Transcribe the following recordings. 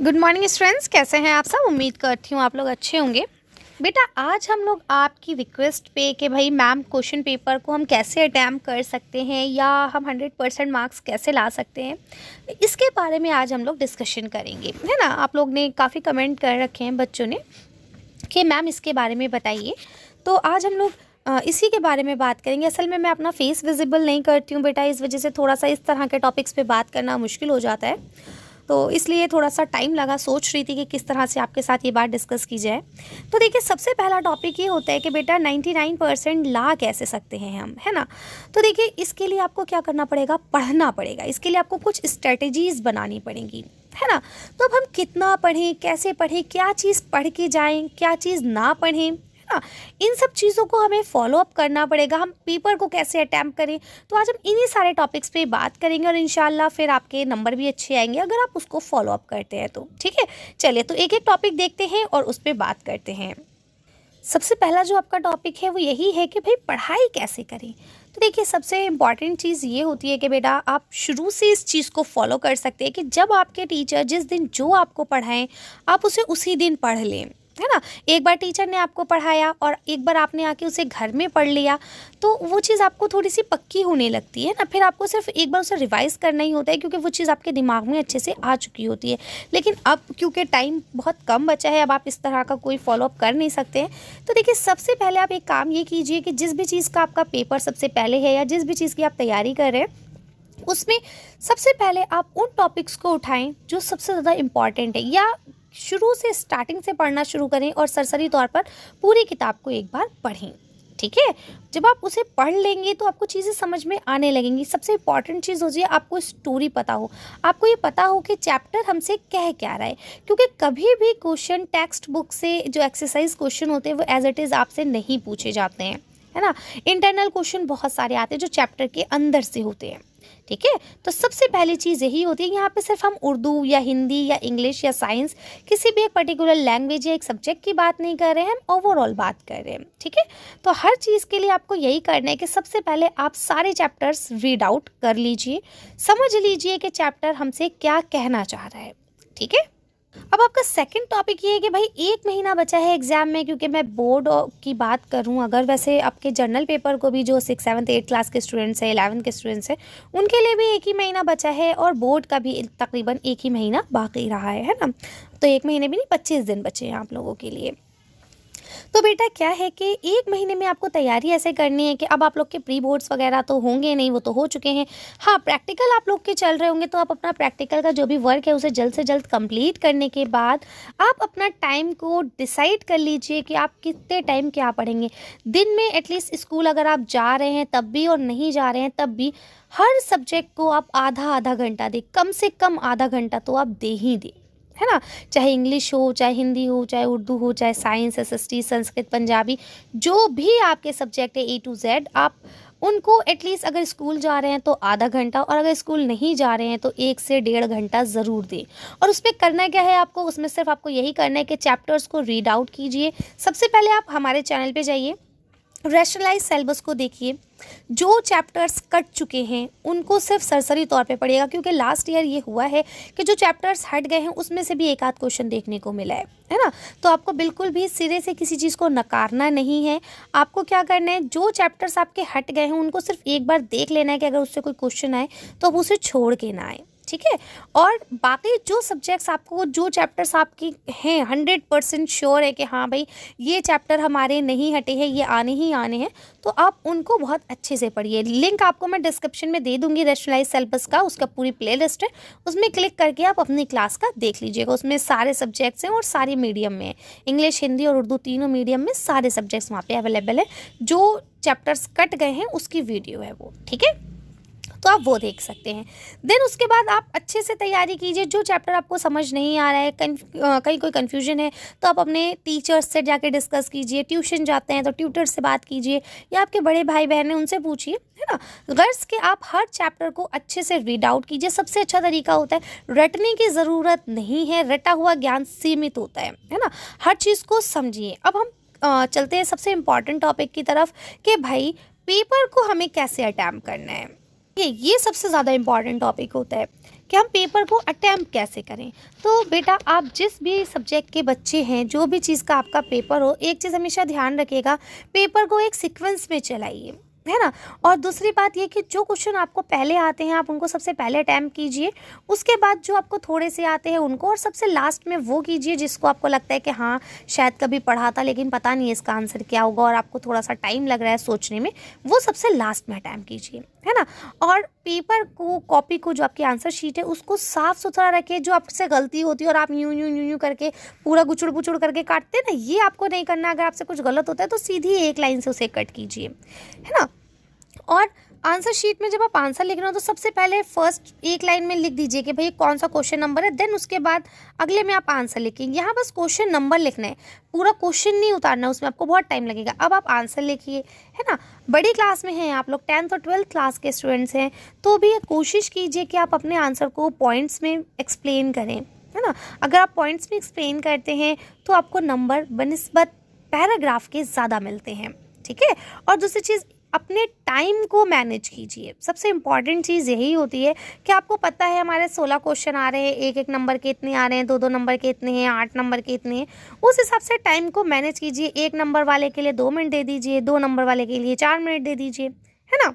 Good morning students, कैसे हैं आप सब। उम्मीद करती हूँ आप लोग अच्छे होंगे। बेटा आज हम लोग आपकी रिक्वेस्ट पे कि भाई मैम क्वेश्चन पेपर को हम कैसे अटैम्प्ट कर सकते हैं या हम 100% मार्क्स कैसे ला सकते हैं, इसके बारे में आज हम लोग डिस्कशन करेंगे, है ना। आप लोग ने काफ़ी कमेंट कर रखे हैं बच्चों ने कि मैम इसके बारे में बताइए। तो आज हम लोग इसी के बारे में बात करेंगे। असल में मैं अपना फेस विजिबल नहीं करती हूँ बेटा, इस वजह से थोड़ा सा इस तरह के टॉपिक्स पे बात करना मुश्किल हो जाता है, तो इसलिए थोड़ा सा टाइम लगा। सोच रही थी कि किस तरह से आपके साथ ये बात डिस्कस की जाए। तो देखिए सबसे पहला टॉपिक ये होता है कि बेटा 99% ला कैसे सकते हैं हम, है ना। तो देखिए इसके लिए आपको क्या करना पड़ेगा, पढ़ना पड़ेगा। इसके लिए आपको कुछ स्ट्रेटजीज बनानी पड़ेंगी, है ना। तो अब हम कितना पढ़ें, कैसे पढ़ें, क्या चीज़ पढ़ के जाएं, क्या चीज़ ना पढ़ें, है ना। इन सब चीज़ों को हमें फॉलो अप करना पड़ेगा। हम पेपर को कैसे अटैम्प्ट करें, तो आज हम इन्हीं सारे टॉपिक्स पे बात करेंगे और इंशाल्लाह फिर आपके नंबर भी अच्छे आएंगे अगर आप उसको फॉलो अप करते हैं तो। ठीक है, चलिए तो एक एक टॉपिक देखते हैं और उस पर बात करते हैं। सबसे पहला जो आपका टॉपिक है वो यही है कि भाई पढ़ाई कैसे करें। तो देखिए सबसे इम्पॉर्टेंट चीज़ ये होती है कि बेटा आप शुरू से इस चीज़ को फॉलो कर सकते हैं कि जब आपके टीचर जिस दिन जो आपको पढ़ाएं आप उसे उसी दिन पढ़ लें, है ना। एक बार टीचर ने आपको पढ़ाया और एक बार आपने आके उसे घर में पढ़ लिया तो वो चीज़ आपको थोड़ी सी पक्की होने लगती है ना। फिर आपको सिर्फ एक बार उसे रिवाइज़ करना ही होता है क्योंकि वो चीज़ आपके दिमाग में अच्छे से आ चुकी होती है। लेकिन अब क्योंकि टाइम बहुत कम बचा है, अब आप इस तरह का कोई फॉलोअप कर नहीं सकते हैं। तो देखिए सबसे पहले आप एक काम ये कीजिए कि जिस भी चीज़ का आपका पेपर सबसे पहले है या जिस भी चीज़ की आप तैयारी कर रहे हैं उसमें सबसे पहले आप उन टॉपिक्स को उठाएं जो सबसे ज़्यादा इम्पॉर्टेंट है, या शुरू से स्टार्टिंग से पढ़ना शुरू करें और सरसरी तौर पर पूरी किताब को एक बार पढ़ें। ठीक है, जब आप उसे पढ़ लेंगे तो आपको चीज़ें समझ में आने लगेंगी। सबसे इम्पॉर्टेंट चीज़ होती है आपको स्टोरी पता हो, आपको ये पता हो कि चैप्टर हमसे कह क्या रहा है। क्योंकि कभी भी क्वेश्चन टेक्स्ट बुक से जो एक्सरसाइज क्वेश्चन होते हैं वो एज इट इज़ आपसे नहीं पूछे जाते हैं, है ना। इंटरनल क्वेश्चन बहुत सारे आते हैं जो चैप्टर के अंदर से होते हैं। ठीक है, तो सबसे पहली चीज़ यही होती है यहाँ पे सिर्फ हम उर्दू या हिंदी या इंग्लिश या साइंस किसी भी एक पर्टिकुलर लैंग्वेज या एक सब्जेक्ट की बात नहीं कर रहे हैं, हम ओवरऑल बात कर रहे हैं। ठीक है, तो हर चीज़ के लिए आपको यही करना है कि सबसे पहले आप सारे चैप्टर्स रीड आउट कर लीजिए, समझ लीजिए कि चैप्टर हमसे क्या कहना चाह रहा है। ठीक है, अब आपका सेकंड टॉपिक ये है कि भाई 1 महीना बचा है एग्ज़ाम में। क्योंकि मैं बोर्ड की बात करूं, अगर वैसे आपके जर्नल पेपर को भी जो 6, 7, 8 क्लास के स्टूडेंट्स हैं, 11 के स्टूडेंट्स हैं, उनके लिए भी 1 ही महीना बचा है और बोर्ड का भी तकरीबन 1 ही महीना बाकी रहा है ना। तो 1 महीने भी नहीं, 25 दिन बचे हैं आप लोगों के लिए। तो बेटा क्या है कि 1 महीने में आपको तैयारी ऐसे करनी है कि अब आप लोग के प्री बोर्ड्स वगैरह तो होंगे नहीं, वो तो हो चुके हैं। हाँ, प्रैक्टिकल आप लोग के चल रहे होंगे तो आप अपना प्रैक्टिकल का जो भी वर्क है उसे जल्द से जल्द कंप्लीट करने के बाद आप अपना टाइम को डिसाइड कर लीजिए कि आप कितने टाइम क्या पढ़ेंगे। दिन में एटलीस्ट स्कूल अगर आप जा रहे हैं तब भी और नहीं जा रहे हैं तब भी हर सब्जेक्ट को आप आधा आधा घंटा दें, कम से कम आधा घंटा तो आप दे ही दें, है ना। चाहे इंग्लिश हो, चाहे हिंदी हो, चाहे उर्दू हो, चाहे साइंस, एसएसटी, संस्कृत, पंजाबी, जो भी आपके सब्जेक्ट है A to Z, आप उनको एटलीस्ट अगर स्कूल जा रहे हैं तो आधा घंटा और अगर स्कूल नहीं जा रहे हैं तो 1 से 1.5 घंटा ज़रूर दें। और उस पर करना क्या है आपको, उसमें सिर्फ आपको यही करना है कि चैप्टर्स को रीड आउट कीजिए। सबसे पहले आप हमारे चैनल पे जाइए, रैशनलाइज सिलेबस को देखिए, जो चैप्टर्स कट चुके हैं उनको सिर्फ सरसरी तौर पे पढ़िएगा। क्योंकि लास्ट ईयर ये हुआ है कि जो चैप्टर्स हट गए हैं उसमें से भी एक आध क्वेश्चन देखने को मिला है ना। तो आपको बिल्कुल भी सिरे से किसी चीज़ को नकारना नहीं है। आपको क्या करना है, जो चैप्टर्स आपके हट गए हैं उनको सिर्फ एक बार देख लेना है कि अगर उससे कोई क्वेश्चन आए तो अब उसे छोड़ के ना आए। ठीक है, और बाकी जो सब्जेक्ट्स आपको, जो चैप्टर्स आपकी हैं 100% श्योर है कि हाँ भाई ये चैप्टर हमारे नहीं हटे हैं, ये आने ही आने हैं, तो आप उनको बहुत अच्छे से पढ़िए। लिंक आपको मैं डिस्क्रिप्शन में दे दूंगी रैशनलाइज सिलेबस का, उसका पूरी प्लेलिस्ट है, उसमें क्लिक करके आप अपनी क्लास का देख लीजिएगा। उसमें सारे सब्जेक्ट्स हैं और सारे मीडियम में है, इंग्लिश, हिंदी और उर्दू तीनों मीडियम में सारे सब्जेक्ट्स वहाँ पे अवेलेबल है। जो चैप्टर्स कट गए हैं उसकी वीडियो है वो, ठीक है, तो आप वो देख सकते हैं। देन उसके बाद आप अच्छे से तैयारी कीजिए। जो चैप्टर आपको समझ नहीं आ रहा है, कहीं कोई कन्फ्यूजन है, तो आप अपने टीचर्स से जाके डिस्कस कीजिए। ट्यूशन जाते हैं तो ट्यूटर से बात कीजिए या आपके बड़े भाई बहन हैं उनसे पूछिए, है ना। गर्ल्स के आप हर चैप्टर को अच्छे से रीड आउट कीजिए। सबसे अच्छा तरीका होता है, रटने की ज़रूरत नहीं है, रटा हुआ ज्ञान सीमित होता है ना। हर चीज़ को समझिए। अब हम चलते हैं सबसे इम्पॉर्टेंट टॉपिक की तरफ कि भाई पेपर को हमें कैसे अटैम्प्ट करना है। ये सबसे ज़्यादा इम्पॉर्टेंट टॉपिक होता है कि हम पेपर को अटैम्प्ट कैसे करें। तो बेटा आप जिस भी सब्जेक्ट के बच्चे हैं, जो भी चीज़ का आपका पेपर हो, एक चीज़ हमेशा ध्यान रखिएगा, पेपर को एक सीक्वेंस में चलाइए, है ना। और दूसरी बात ये कि जो क्वेश्चन आपको पहले आते हैं आप उनको सबसे पहले अटैम्प्ट कीजिए, उसके बाद जो आपको थोड़े से आते हैं उनको, और सबसे लास्ट में वो कीजिए जिसको आपको लगता है कि हाँ शायद कभी पढ़ा था लेकिन पता नहीं है इसका आंसर क्या होगा और आपको थोड़ा सा टाइम लग रहा है सोचने में, वो सबसे लास्ट में अटैम्प्ट कीजिए, है ना। और पेपर को, कॉपी को, जो आपकी आंसर शीट है उसको साफ़ सुथरा रखिए। जो आपसे गलती होती है और आप यूं यूं यूं यूं करके पूरा गुचुड़ गुचुड़ करके काटते हैं ना, ये आपको नहीं करना। अगर आपसे कुछ गलत होता है तो सीधी एक लाइन से उसे कट कीजिए, है ना। और आंसर शीट में जब आप आंसर लिख रहे हो तो सबसे पहले फर्स्ट एक लाइन में लिख दीजिए कि भाई कौन सा क्वेश्चन नंबर है, देन उसके बाद अगले में आप आंसर लिखेंगे। यहाँ बस क्वेश्चन नंबर लिखना है, पूरा क्वेश्चन नहीं उतारना, उसमें आपको बहुत टाइम लगेगा। अब आप आंसर लिखिए, है ना। बड़ी क्लास में हैं आप लोग, 10th और 12th क्लास के स्टूडेंट्स हैं, तो भी कोशिश कीजिए कि आप अपने आंसर को पॉइंट्स में एक्सप्लेन करें, है ना। अगर आप पॉइंट्स में एक्सप्लेन करते हैं तो आपको नंबर बनिस्बत पैराग्राफ के ज़्यादा मिलते हैं, ठीक है। और दूसरी चीज़, अपने टाइम को मैनेज कीजिए। सबसे इम्पॉर्टेंट चीज़ यही होती है कि आपको पता है हमारे 16 क्वेश्चन आ रहे हैं, एक एक नंबर के इतने आ रहे हैं, 2 2 नंबर के इतने हैं, 8 नंबर के इतने हैं। उस हिसाब से टाइम को मैनेज कीजिए। 1 नंबर वाले के लिए 2 मिनट दे दीजिए, 2 नंबर वाले के लिए 4 मिनट दे दीजिए, है ना।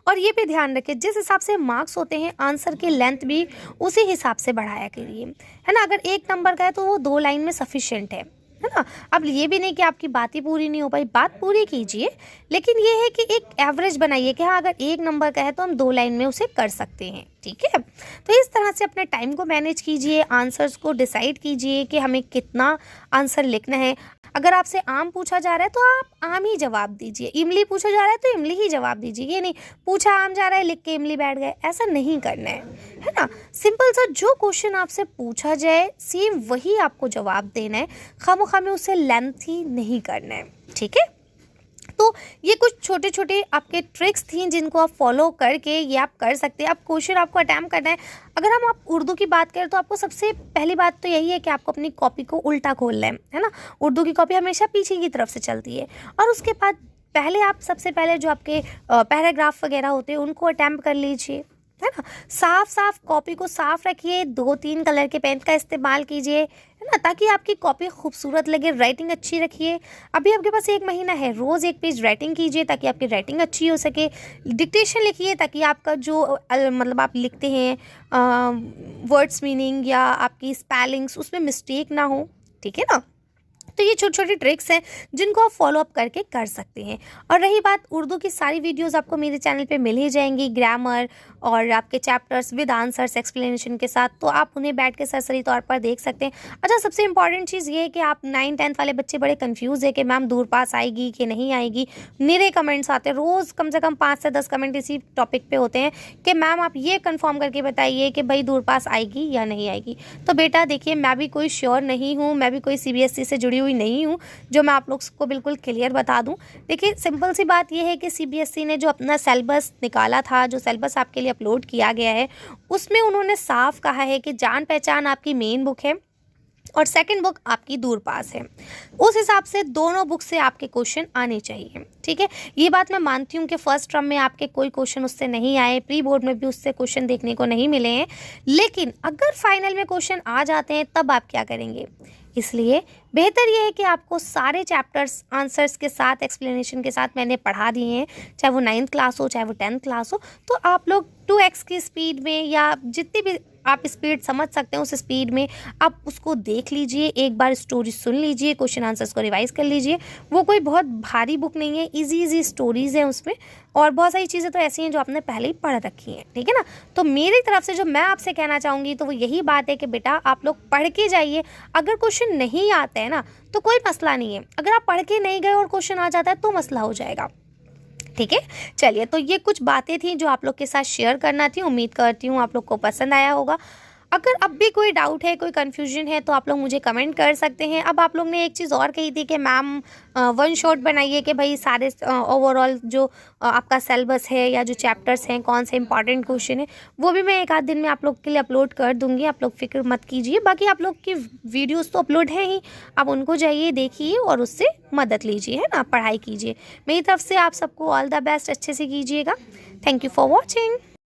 और ये भी ध्यान रखिए, जिस हिसाब से मार्क्स होते हैं आंसर की लेंथ भी उसी हिसाब से बढ़ाया करिए, है ना। अगर 1 नंबर का है तो वो 2 लाइन में सफिशिएंट है ना। अब ये भी नहीं कि आपकी बात ही पूरी नहीं हो पाई, बात पूरी कीजिए, लेकिन ये है कि एक एवरेज बनाइए कि हाँ अगर 1 नंबर का है तो हम 2 लाइन में उसे कर सकते हैं, ठीक है। तो इस तरह से अपने टाइम को मैनेज कीजिए, आंसर्स को डिसाइड कीजिए कि हमें कितना आंसर लिखना है। अगर आपसे आम पूछा जा रहा है तो आप आम ही जवाब दीजिए, इमली पूछा जा रहा है तो इमली ही जवाब दीजिए। ये नहीं पूछा आम जा रहा है लिख के इमली बैठ गए, ऐसा नहीं करना है ना। सिंपल सा जो क्वेश्चन आपसे पूछा जाए सेम वही आपको जवाब देना है, खामोखा में उसे लेंथी नहीं करना है, ठीक है। तो ये कुछ छोटे छोटे आपके ट्रिक्स थी जिनको आप फॉलो करके ये आप कर सकते हैं। आप क्वेश्चन आपको अटैम्प्ट करना है। अगर हम आप उर्दू की बात करें तो आपको सबसे पहली बात तो यही है कि आपको अपनी कॉपी को उल्टा खोलना है ना। उर्दू की कॉपी हमेशा पीछे की तरफ से चलती है, और उसके बाद पहले आप सबसे पहले जो आपके पैराग्राफ वगैरह होते हैं उनको अटैम्प्ट कर लीजिए, है ना। साफ साफ कॉपी को साफ रखिए, 2-3 कलर के पेन का इस्तेमाल कीजिए, है ना, ताकि आपकी कॉपी खूबसूरत लगे। राइटिंग अच्छी रखिए। अभी आपके पास 1 महीना है, रोज़ 1 पेज राइटिंग कीजिए ताकि आपकी राइटिंग अच्छी हो सके। डिक्टेशन लिखिए ताकि आपका जो मतलब आप लिखते हैं वर्ड्स मीनिंग या आपकी स्पेलिंग्स उसमें मिस्टेक ना हो, ठीक है ना। तो ये छोटी छोटी ट्रिक्स हैं जिनको आप फॉलो अप करके कर सकते हैं। और रही बात उर्दू की, सारी वीडियोस आपको मेरे चैनल पे मिल ही जाएंगी, ग्रामर और आपके चैप्टर्स विद आंसर्स एक्सप्लेनेशन के साथ, तो आप उन्हें बैठ के सरसरी तौर पर देख सकते हैं। अच्छा, सबसे इंपॉर्टेंट चीज़ ये है कि आप 9th-10th वाले बच्चे बड़े कन्फ्यूज़ है कि मैम दूर पास आएगी कि नहीं आएगी। निरे कमेंट्स आते हैं, रोज़ कम से कम 5 से 10 कमेंट इसी टॉपिक पर होते हैं कि मैम आप ये कन्फर्म करके बताइए कि भाई दूर पास आएगी या नहीं आएगी। तो बेटा देखिए, मैं भी कोई श्योर नहीं हूँ, मैं भी कोई CBSE से जुड़ी हुई नहीं हूँ जो मैं आप लोग को बिल्कुल क्लियर बता दूँ। देखिए सिंपल सी बात ये है कि CBSE ने जो अपना सिलेबस निकाला था, जो सिलेबस आपके लिए अपलोड किया गया है, उसमें उन्होंने साफ कहा है कि जान पहचान आपकी मेन बुक है और सेकंड बुक आपकी दूर पास है। उस हिसाब से दोनों बुक से आपके क्वेश्चन आने चाहिए, ठीक है। ये बात मैं मानती हूँ कि फर्स्ट टर्म में आपके कोई क्वेश्चन उससे नहीं आए, प्री बोर्ड में भी उससे क्वेश्चन देखने को नहीं मिले हैं, लेकिन अगर फाइनल में क्वेश्चन आ जाते हैं तब आप क्या करेंगे। इसलिए बेहतर ये है कि आपको सारे चैप्टर्स आंसर्स के साथ, एक्सप्लेनेशन के साथ मैंने पढ़ा दिए हैं, चाहे वो 9th क्लास हो चाहे वो 10th क्लास हो। तो आप लोग 2x की स्पीड में या जितनी भी आप स्पीड समझ सकते हैं उस स्पीड में आप उसको देख लीजिए, एक बार स्टोरी सुन लीजिए, क्वेश्चन आंसर्स को रिवाइज कर लीजिए। वो कोई बहुत भारी बुक नहीं है, इजी स्टोरीज़ हैं उसमें, और बहुत सारी चीज़ें तो ऐसी हैं जो आपने पहले ही पढ़ रखी हैं, ठीक है ना। तो मेरी तरफ से जो मैं आपसे कहना चाहूँगी तो वो यही बात है कि बेटा आप लोग पढ़ के जाइए। अगर क्वेश्चन नहीं आते हैं ना तो कोई मसला नहीं है, अगर आप पढ़ के नहीं गए और क्वेश्चन आ जाता है तो मसला हो जाएगा, ठीक है। चलिए, तो ये कुछ बातें थी जो आप लोग के साथ शेयर करना थी। उम्मीद करती हूँ आप लोग को पसंद आया होगा। अगर अब भी कोई डाउट है, कोई कन्फ्यूजन है, तो आप लोग मुझे कमेंट कर सकते हैं। अब आप लोग ने एक चीज़ और कही थी कि मैम वन शॉट बनाइए कि भाई सारे ओवरऑल जो आपका सिलेबस है या जो चैप्टर्स हैं, कौन से इंपॉर्टेंट क्वेश्चन है, वो भी मैं एक आध दिन में आप लोग के लिए अपलोड कर दूंगी। आप लोग फिक्र मत कीजिए। बाकी आप लोग की वीडियोस तो अपलोड है ही, आप उनको जाइए, देखिए और उससे मदद लीजिए, है ना, पढ़ाई कीजिए। मेरी तरफ से आप सबको ऑल द बेस्ट, अच्छे से कीजिएगा। Thank you for watching.